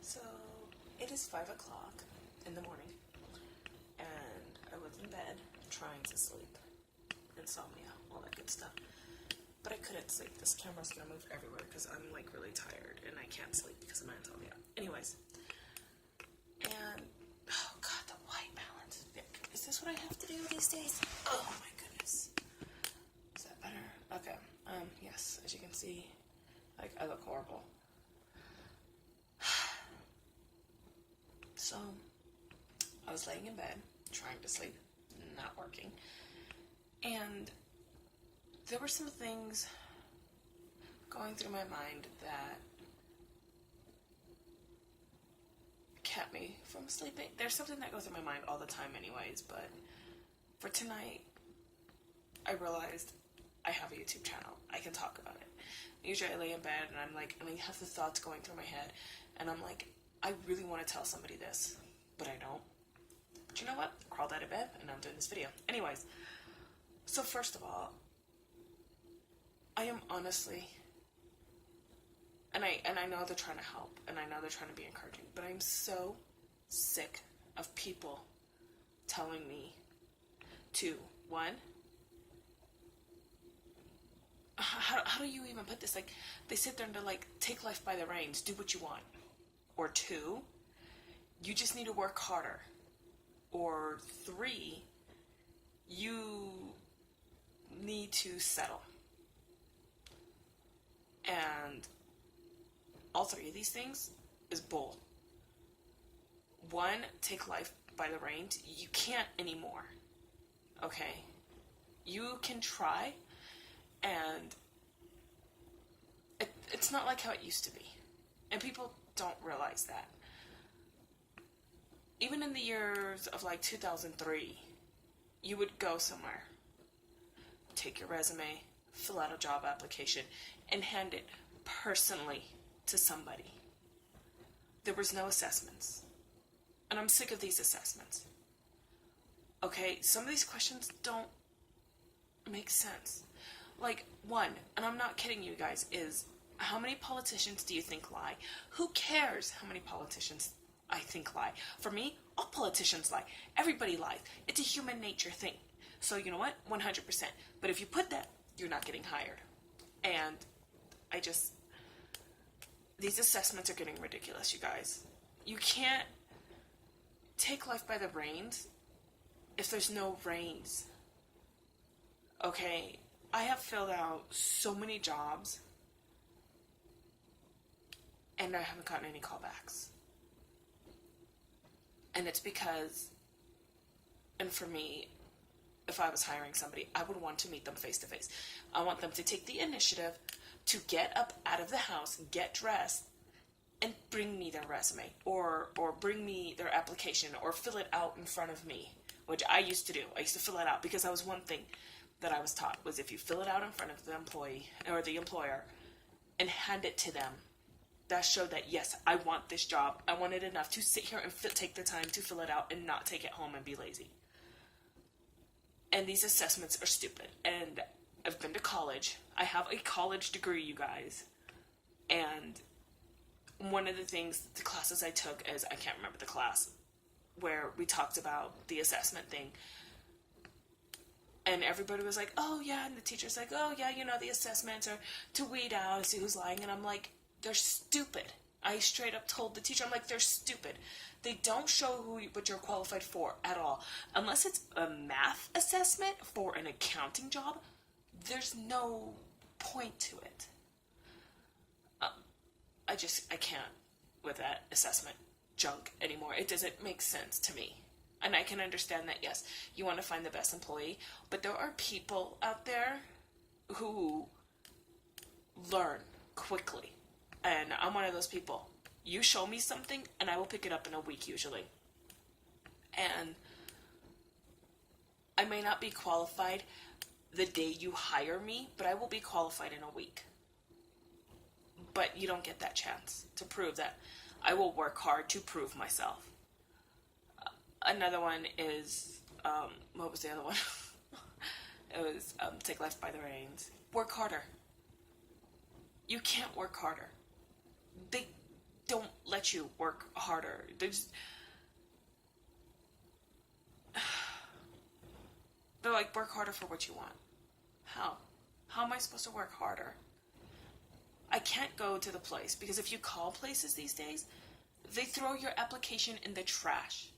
So it is 5 o'clock in the morning, and I was in bed trying to sleep. Insomnia, all that good stuff. But I couldn't sleep. This camera's gonna move everywhere because I'm like really tired and I can't sleep because of my insomnia. Anyways, and oh god, the white balance. Is this what I have to do these days? Oh my goodness. Is that better? Okay. Yes, as you can see, like I look horrible. So, I was laying in bed, trying to sleep, not working, and there were some things going through my mind that kept me from sleeping. There's something that goes through my mind all the time anyways, but for tonight, I realized I have a YouTube channel. I can talk about it. Usually I lay in bed and I'm like, and I have the thoughts going through my head, and I'm like, I really want to tell somebody this, but I don't. But you know what? I crawled out of bed and I'm doing this video. Anyways, so first of all, I am honestly, and I know they're trying to help, and I know they're trying to be encouraging, but I'm so sick of people telling me to, one, how do you even put this? Like, they sit there and they're like, take life by the reins, do what you want. Or two, you just need to work harder. Or three, you need to settle. And all three of these things is bull. One, take life by the reins. You can't anymore. Okay? You can try, and it's not like how it used to be. And people don't realize that. Even in the years of like 2003, you would go somewhere, take your resume, fill out a job application, and hand it personally to somebody. There was no assessments. And I'm sick of these assessments. Okay, some of these questions don't make sense. Like, one, and I'm not kidding you guys, is how many politicians do you think lie? Who cares how many politicians I think lie? For me, all politicians lie. Everybody lies. It's a human nature thing. So you know what? 100%. But if you put that, you're not getting hired. And these assessments are getting ridiculous, you guys. You can't take life by the reins if there's no reins. Okay? I have filled out so many jobs, and I haven't gotten any callbacks. And it's because, and for me, if I was hiring somebody, I would want to meet them face to face. I want them to take the initiative to get up out of the house, get dressed, and bring me their resume, or bring me their application, or fill it out in front of me, which I used to do. I used to fill it out because that was one thing that I was taught, was if you fill it out in front of the employee or the employer and hand it to them, that showed that, yes, I want this job. I want it enough to sit here and take the time to fill it out and not take it home and be lazy. And these assessments are stupid. And I've been to college. I have a college degree, you guys. And one of the things, the classes I took is, I can't remember the class, where we talked about the assessment thing. And everybody was like, oh yeah, and the teacher's like, oh yeah, you know, the assessments are to weed out and see who's lying. And I'm like, they're stupid. I straight up told the teacher, I'm like, they're stupid. They don't show what you're qualified for at all. Unless it's a math assessment for an accounting job, there's no point to it. I can't with that assessment junk anymore. It doesn't make sense to me. And I can understand that, yes, you want to find the best employee, but there are people out there who learn quickly. And I'm one of those people. You show me something, and I will pick it up in a week, usually. And I may not be qualified the day you hire me, but I will be qualified in a week. But you don't get that chance to prove that. I will work hard to prove myself. Another one is, what was the other one? It was, take life by the reins. Work harder. You can't work harder. don't let you work harder. They're like, work harder for what you want. How? How am I supposed to work harder? I can't go to the place, because if you call places these days, they throw your application in the trash.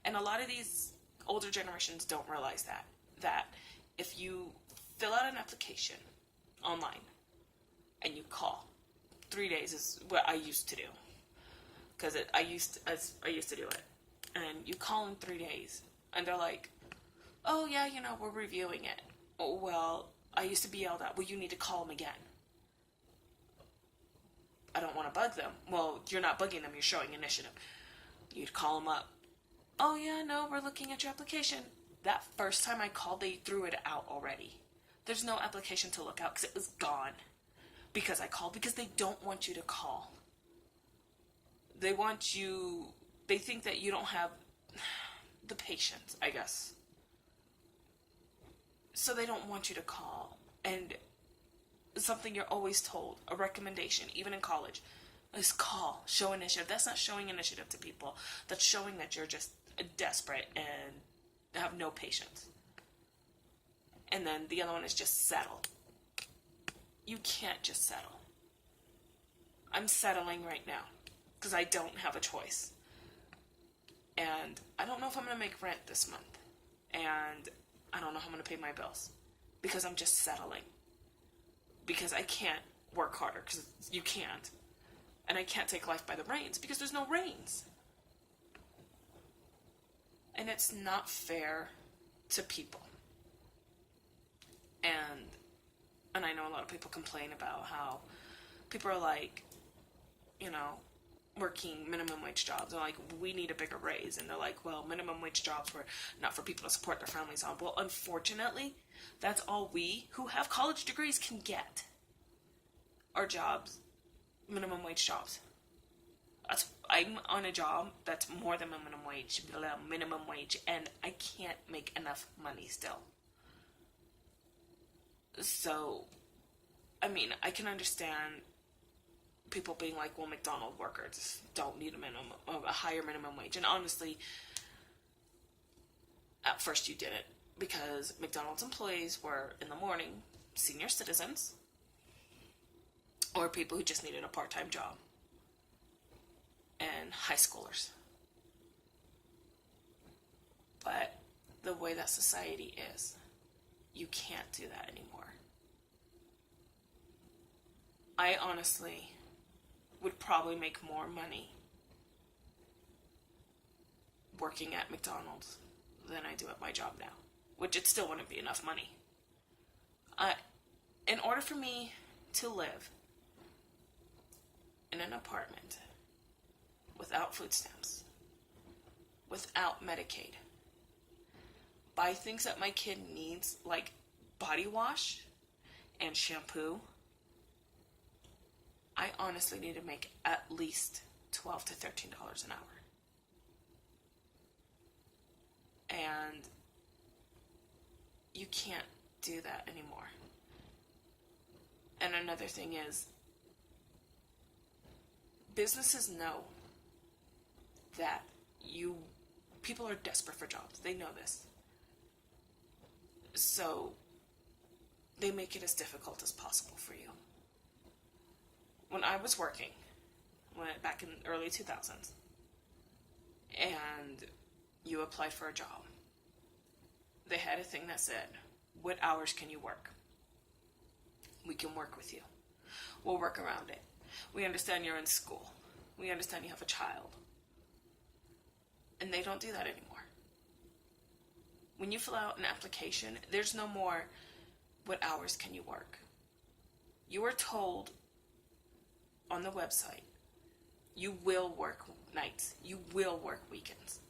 And a lot of these older generations don't realize that if you fill out an application online and you call, 3 days is what I used to do, because I used to do it. And you call in 3 days, and they're like, oh yeah, we're reviewing it. Oh, well, I used to be yelled at, well, you need to call them again. I don't want to bug them. Well, you're not bugging them, you're showing initiative. You'd call them up. Oh yeah, no, we're looking at your application. That first time I called, they threw it out already. There's no application to look out because it was gone. Because I called, because they don't want you to call. They think that you don't have the patience, I guess. So they don't want you to call. And something you're always told, a recommendation, even in college, is call, show initiative. That's not showing initiative to people. That's showing that you're just desperate and have no patience. And then the other one is just settle. You can't just settle. I'm settling right now because I don't have a choice. And I don't know if I'm going to make rent this month. And I don't know how I'm going to pay my bills because I'm just settling. Because I can't work harder, because you can't. And I can't take life by the reins because there's no reins. And it's not fair to people. And I know a lot of people complain about how people are like, working minimum wage jobs. They're like, we need a bigger raise. And they're like, well, minimum wage jobs were not for people to support their families on. Well, unfortunately, that's all we who have college degrees can get. Are jobs, minimum wage jobs. I'm on a job that's more than minimum wage, and I can't make enough money still. So, I can understand people being like, well, McDonald's workers don't need a higher minimum wage. And honestly, at first you didn't, because McDonald's employees were, in the morning, senior citizens or people who just needed a part-time job and high schoolers. But the way that society is, you can't do that anymore. I honestly would probably make more money working at McDonald's than I do at my job now, which it still wouldn't be enough money. In order for me to live in an apartment without food stamps, without Medicaid, buy things that my kid needs, like body wash and shampoo, I honestly need to make at least $12 to $13 an hour. And you can't do that anymore. And another thing is, businesses know that people are desperate for jobs. They know this. So they make it as difficult as possible for you. When I was working, back in the early 2000s, and you applied for a job, they had a thing that said, what hours can you work? We can work with you. We'll work around it. We understand you're in school. We understand you have a child. And they don't do that anymore. When you fill out an application, there's no more, what hours can you work? You are told on the website, you will work nights. You will work weekends.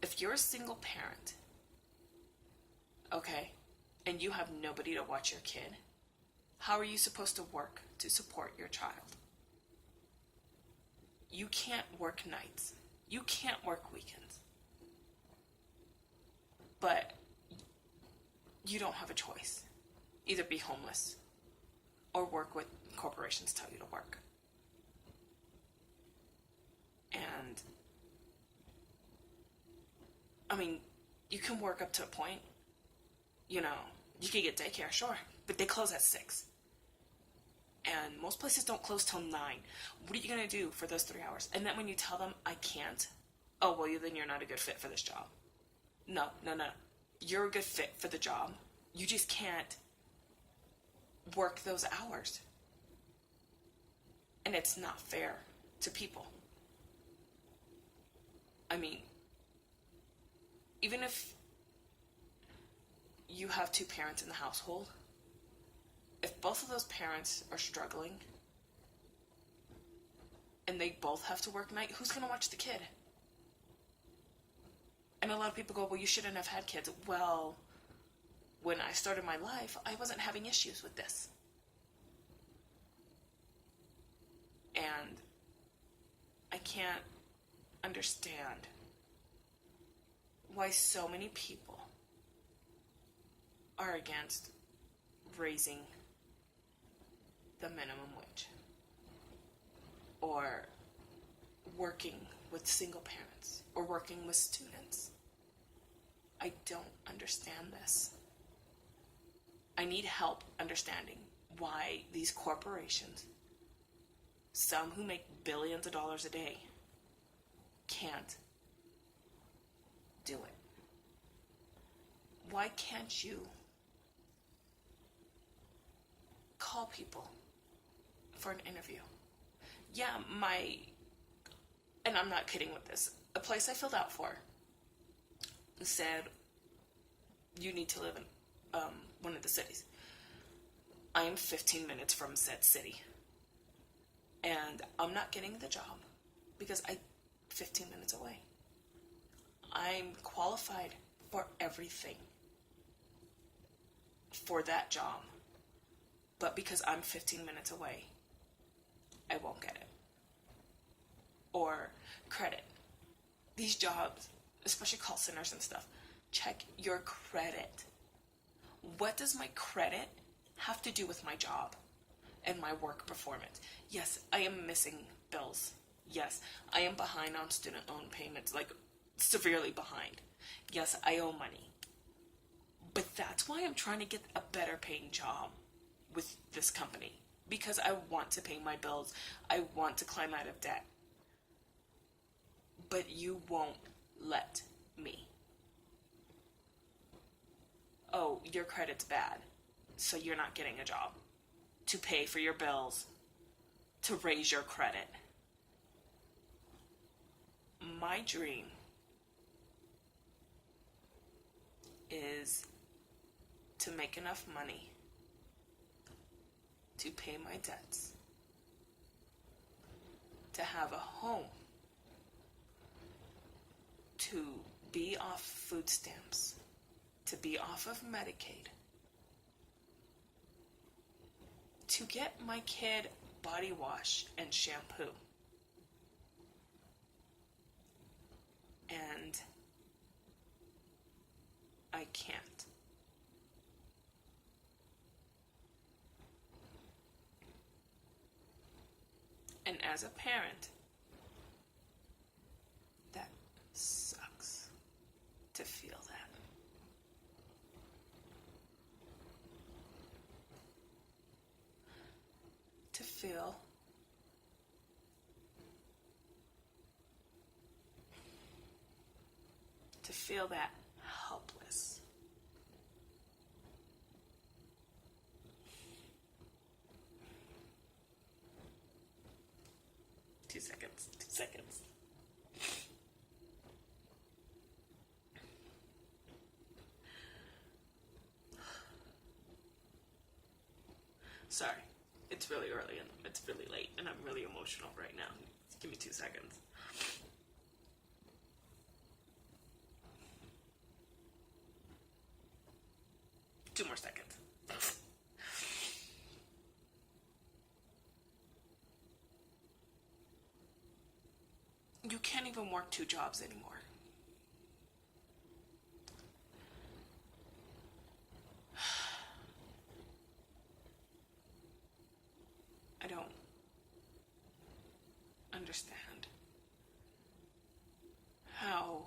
If you're a single parent, okay, and you have nobody to watch your kid, how are you supposed to work to support your child? You can't work nights. You can't work weekends. But you don't have a choice. Either be homeless or work with corporations tell you to work. And, I mean, you can work up to a point. You know, you can get daycare, sure, but they close at 6. And most places don't close till 9. What are you going to do for those 3 hours? And then when you tell them, I can't, oh, well, then you're not a good fit for this job. No. You're a good fit for the job. You just can't work those hours. And it's not fair to people. I mean, even if you have 2 parents in the household, if both of those parents are struggling and they both have to work night, who's going to watch the kid? And a lot of people go, well, you shouldn't have had kids. Well, when I started my life, I wasn't having issues with this. And I can't understand why so many people are against raising the minimum wage or working with single parents or working with students. I don't understand this. I need help understanding why these corporations, some who make billions of dollars a day, can't do it. Why can't you call people for an interview? Yeah, and I'm not kidding with this, a place I filled out for said you need to live in one of the cities. I am 15 minutes from said city. And I'm not getting the job because I'm 15 minutes away. I'm qualified for everything for that job. But because I'm 15 minutes away, I won't get it. Or credit. These jobs, especially call centers and stuff, check your credit. What does my credit have to do with my job and my work performance? Yes, I am missing bills. Yes, I am behind on student loan payments, like severely behind. Yes, I owe money. But that's why I'm trying to get a better paying job with this company. Because I want to pay my bills. I want to climb out of debt. But you won't let me. Oh, your credit's bad, so you're not getting a job to pay for your bills, to raise your credit. My dream is to make enough money to pay my debts, to have a home, to be off food stamps, to be off of Medicaid, to get my kid body wash and shampoo. And I can't. And as a parent, that sucks to feel that. To feel that helpless. Two seconds. Sorry, it's really early and it's really late and I'm really emotional right now. Give me 2 seconds. Two more seconds. You can't even work 2 jobs anymore. understand how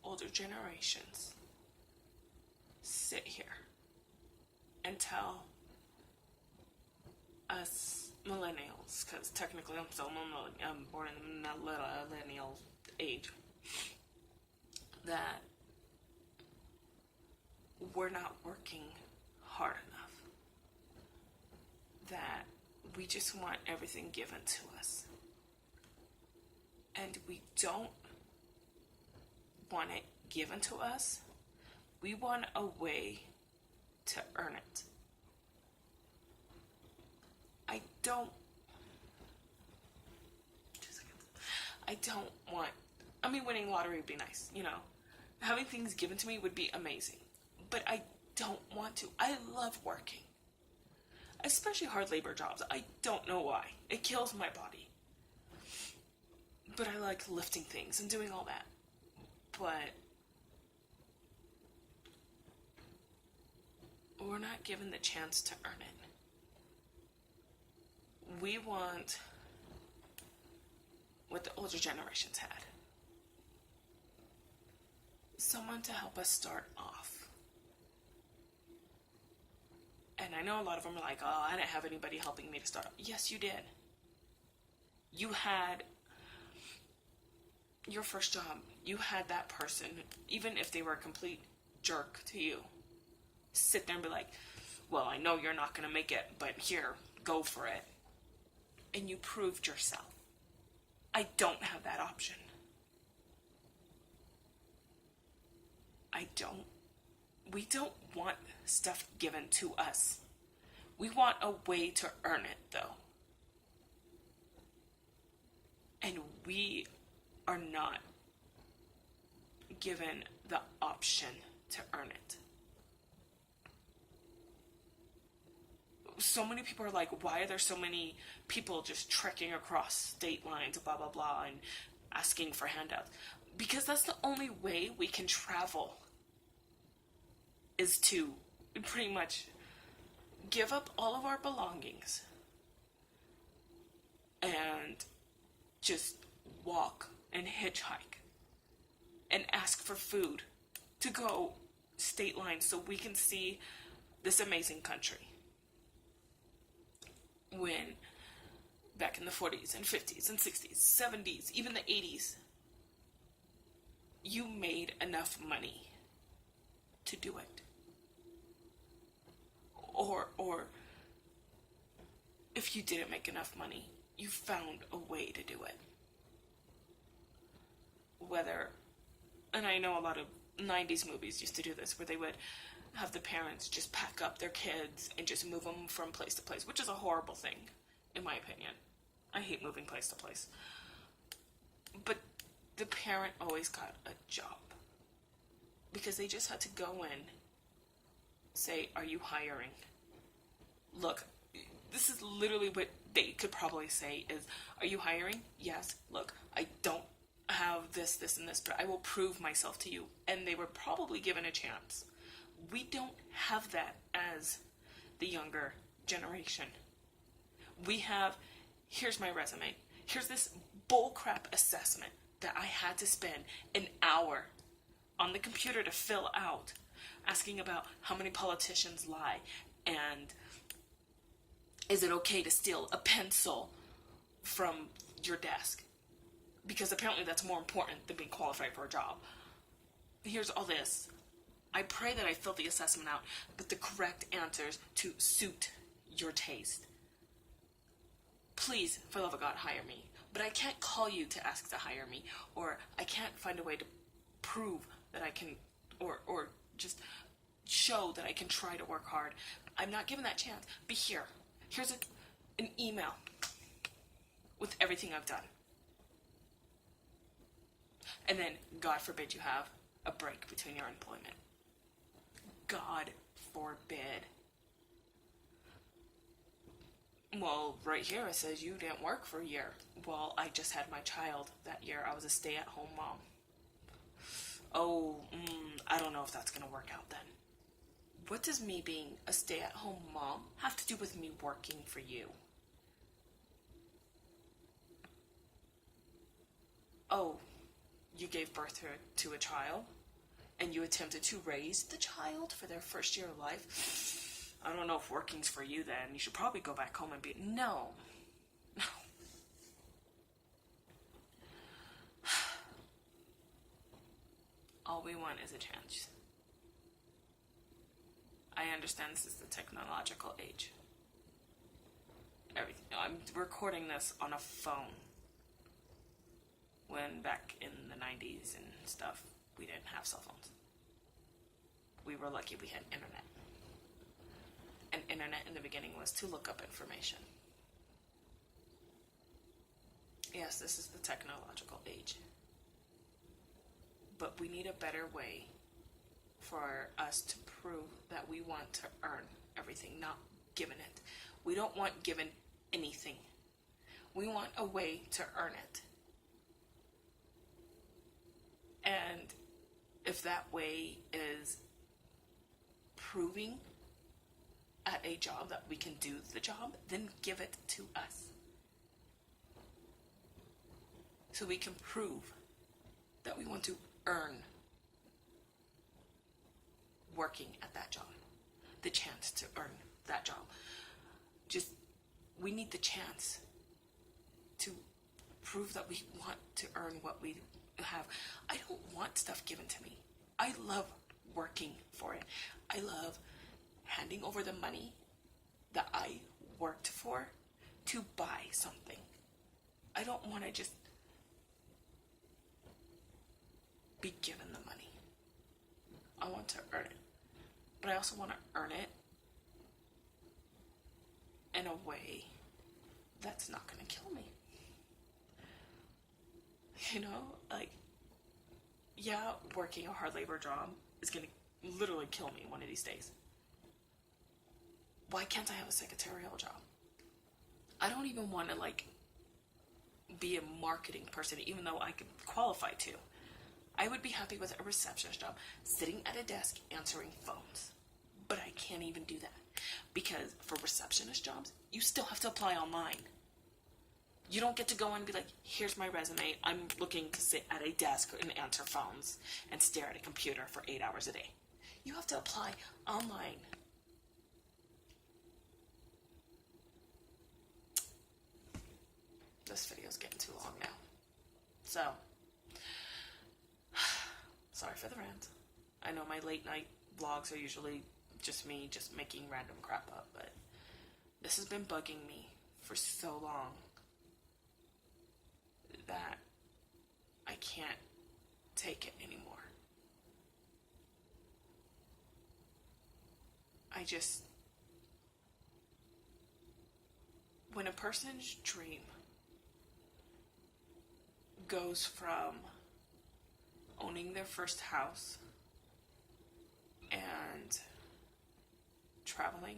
older generations sit here and tell us millennials, because technically I'm born in the millennial age, that we're not working hard enough, that we just want everything given to us, and we don't want it given to us. We want a way to earn it. Winning lottery would be nice, Having things given to me would be amazing. But I don't want to. I love working. Especially hard labor jobs. I don't know why. It kills my body. But I like lifting things and doing all that. But we're not given the chance to earn it. We want what the older generations had. Someone to help us start off. And I know a lot of them are like, oh, I didn't have anybody helping me to start off. Yes, you did. You had your first job. You had that person, even if they were a complete jerk to you, sit there and be like, well, I know you're not going to make it, but here, go for it. And you proved yourself. I don't have that option. We don't want stuff given to us. We want a way to earn it, though. And we are not given the option to earn it. So many people are like, why are there so many people just trekking across state lines, blah, blah, blah, and asking for handouts? Because that's the only way we can travel, is to pretty much give up all of our belongings and just walk and hitchhike and ask for food to go state lines so we can see this amazing country. When back in the 40s and 50s and 60s, 70s, even the 80s, you made enough money to do it. Or if you didn't make enough money, you found a way to do it. And I know a lot of 90s movies used to do this, where they would have the parents just pack up their kids and just move them from place to place, which is a horrible thing, in my opinion. I hate moving place to place. But the parent always got a job, because they just had to go in, say, are you hiring? Look, this is literally what they could probably say is, are you hiring? Yes. Look, I don't have this, and this, but I will prove myself to you. And they were probably given a chance. We don't have that as the younger generation. We have, here's my resume. Here's this bullcrap assessment that I had to spend an hour on the computer to fill out, asking about how many politicians lie, and is it okay to steal a pencil from your desk? Because apparently that's more important than being qualified for a job. Here's all this. I pray that I filled the assessment out with the correct answers to suit your taste. Please, for the love of God, hire me. But I can't call you to ask to hire me, or I can't find a way to prove that I can, or just show that I can try to work hard. I'm not given that chance. But here's an email with everything I've done. And then, God forbid you have a break between your employment. God forbid. Well, right here it says you didn't work for a year. Well, I just had my child that year. I was a stay-at-home mom. Oh, I don't know if that's going to work out then. What does me being a stay-at-home mom have to do with me working for you? oh, you gave birth to a child and you attempted to raise the child for their first year of life. I don't know if working's for you then. You should probably go back home and be... No. No. All we want is a chance. I understand this is the technological age. Everything. I'm recording this on a phone. When back in the 90s and stuff, we didn't have cell phones. We were lucky we had internet. And internet in the beginning was to look up information. Yes, this is the technological age. But we need a better way for us to prove that we want to earn everything, not given it. We don't want given anything. We want a way to earn it. And if that way is proving at a job that we can do the job, then give it to us. So we can prove that we want to earn working at that job. The chance to earn that job. We need the chance to prove that we want to earn what we have. I don't want stuff given to me. I love working for it. I love handing over the money that I worked for to buy something. I don't want to just be given the money. I want to earn it. But I also want to earn it in a way that's not going to kill me. You know, like, yeah, working a hard labor job is going to literally kill me one of these days. Why can't I have a secretarial job? I don't even want to, like, be a marketing person, even though I could qualify to. I would be happy with a receptionist job, sitting at a desk answering phones. But I can't even do that. Because for receptionist jobs, you still have to apply online. You don't get to go and be like, here's my resume. I'm looking to sit at a desk and answer phones and stare at a computer for 8 hours a day. You have to apply online. This video's getting too long now. So, sorry for the rant. I know my late night vlogs are usually just me just making random crap up, but this has been bugging me for so long that I can't take it anymore. When a person's dream goes from owning their first house and traveling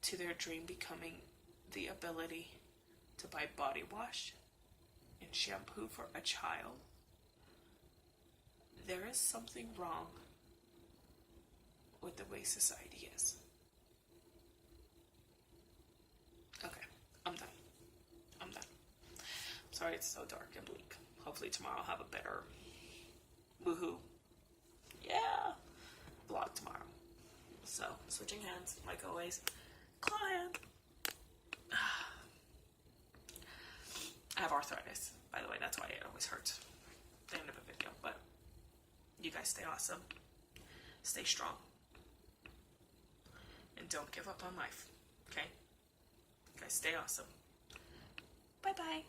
to their dream becoming the ability to buy body wash and shampoo for a child, there is something wrong with the way society is. Okay, I'm done. Sorry it's so dark and bleak. Hopefully tomorrow I'll have a better woohoo. Yeah. Vlog tomorrow. So, switching hands, like always. Client. I have arthritis, by the way. That's why it always hurts at the end of a video. But you guys stay awesome. Stay strong. And don't give up on life. Okay? You guys stay awesome. Bye-bye.